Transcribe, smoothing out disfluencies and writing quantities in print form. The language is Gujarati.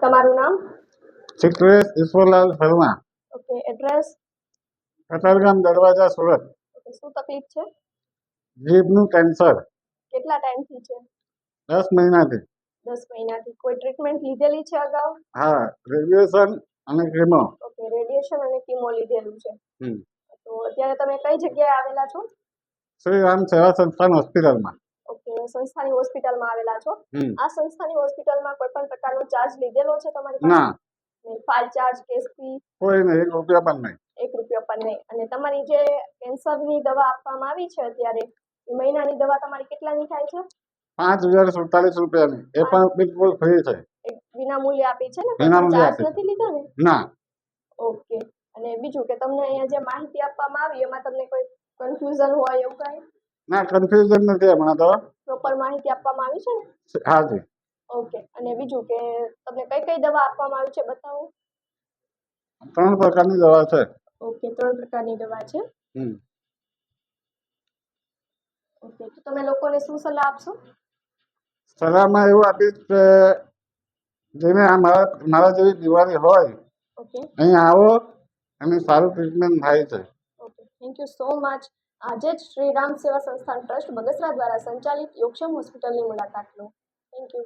તમારું નામ? ચિત્રેશ ઈશ્વરલાલ શર્મા, ઓકે. એડ્રેસ? કતારગામ દરવાજા, સુરત. ઓકે. શું તકલીફ છે? જીભનું કેન્સર કેટલા ટાઈમથી છે? 10 મહિનાથી. 10 મહિનાથી. કોઈ ટ્રીટમેન્ટ લીધેલી છે અગાઉ? હા, રેડિયેશન અને કેમો. ઓકે. રેડિયેશન અને કીમો લીધેલું છે. હમ. તો અત્યારે તમે કઈ જગ્યાએ આવેલા છો? શ્રી રામ સેવા સંસ્થાન હોસ્પિટલમાં. ઓકે. સંસ્થાની હોસ્પિટલમાં આવેલા છો. હમ. આ સંસ્થાની હોસ્પિટલમાં કોઈ પણ પ્રકારનો ચાર્જ લીધેલો છે તમારી પાસે? ના, નહીં. File charge, case fee? કોઈ નહીં, 1 રૂપિયા પણ નહીં. 1 રૂપિયો પણ નહીં. અને તમારી જે કેન્સરની દવા આપવામાં આવી છે અત્યારે, એ મહિનાની દવા તમારી કેટલાની થાય છે? 5047 રૂપિયાની. એ પણ બિલકુલ ફ્રી છે. એક વિનામૂલ્યે આપી છે ને? કોઈ પણ વિનામૂલ્યે ચાર્જ આપી છે. નથી લીધો ને? ના. ઓકે. અને બીજું કે તમને અહીંયા જે માહિતી આપવામાં આવી એમાં તમને કોઈ કન્ફ્યુઝન હોય એવું કાંઈ? ના, કન્ફ્યુઝન નથી હમણાં તો. પ્રોપર માહિતી આપવામાં આવી છે ને? હા જી. ઓકે. અને બીજું કે તમને કઈ કઈ દવા આપવામાં આવી છે બતાવો? 3 પ્રકારની દવા છે. ઓકે. 3 પ્રકારની દવા છે. હમ. ઓકે. તો તમે લોકોને શું સલાહ આપશો? સલાહમાં એવું આપીશ કે જેને આ મારા જેવી બીમારી હોય, ઓકે. અહીં આવો અને સારું ટ્રીટમેન્ટ થાય છે. Okay. Thank you so much. આજે જ શ્રી રામ સેવા સંસ્થાન ટ્રસ્ટ બગસરા દ્વારા સંચાલિત યોગક્ષમ હોસ્પિટલની મુલાકાત લો. Thank you.